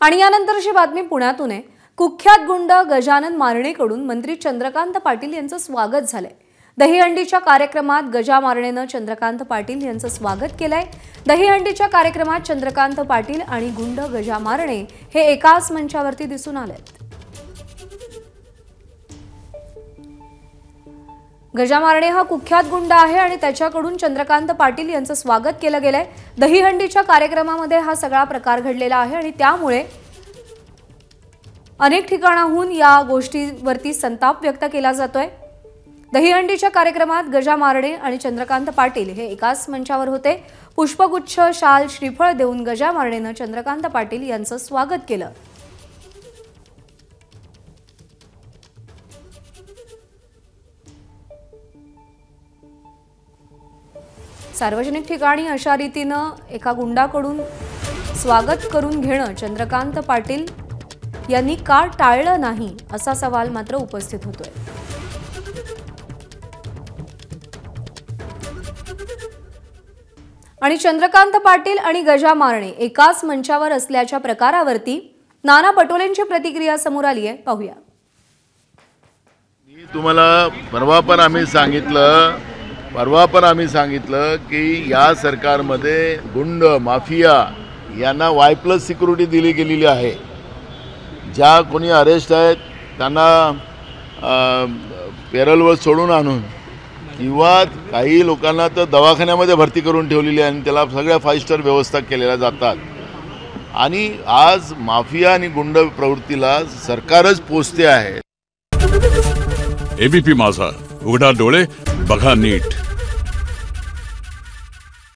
आणि यानंतरची बातमी पुण्यातून आहे। कुख्यात गुंड गजानन मारणेकडून मंत्री चंद्रकांत पाटील यांचं स्वागत झालंय। दहीहंडीच्या कार्यक्रमात गजा मारणेनं चंद्रकांत पाटील यांचं स्वागत केलंय। दहीहंडीच्या कार्यक्रमात चंद्रकांत पाटील आणि गुंड गजा मारणे हे एकाच मंचावरती दिसून आलेत। गजा मारणे हा कुख्यात गुंड आहे आणि त्याच्याकडून चंद्रकांत पाटील यांचं स्वागत केलं गेलंय। दहीहंडीच्या कार्यक्रमामध्ये हा सगळा प्रकार घडलेला आहे आणि त्यामुळे अनेक ठिकाणाहून या गोष्टीवरती संताप व्यक्त केला जातोय। दहीहंडीच्या कार्यक्रमात गजा मारणे आणि चंद्रकांत पाटील हे एकाच मंचावर होते। पुष्पगुच्छ, शाल, श्रीफळ देऊन गजा मारणेनं चंद्रकांत पाटील यांचं स्वागत केलं। सार्वजनिक ठिकाणी अशा रीतीनं एका गुंडाकडून स्वागत करून घेणं चंद्रकांत पाटील यांनी का टाळलं नाही असा सवाल मात्र उपस्थित होतोय। आणि चंद्रकांत पाटील आणि गजा मारणे एकाच मंचावर असल्याच्या प्रकारावरती नाना पटोलेंची प्रतिक्रिया समोर आली आहे, पाहूया। मी तुम्हाला परवा पण आम्ही सांगितलं की या सरकारमध्ये गुंड माफिया यांना Y+ सिक्युरिटी दिली गेलेली आहे। ज्या कोणी अरेस्ट आहेत त्यांना पेरोलवर सोडून आणून किंवा काही लोकांना तर दवाखान्यामध्ये भरती करून ठेवलेली आहे आणि त्याला सगळ्या 5 स्टार व्यवस्था केलेल्या जातात। आणि आज माफिया आणि गुंड प्रवृत्तीला सरकारच पोचते आहे। ABP माझा, उघडा डोळे बघा नीट।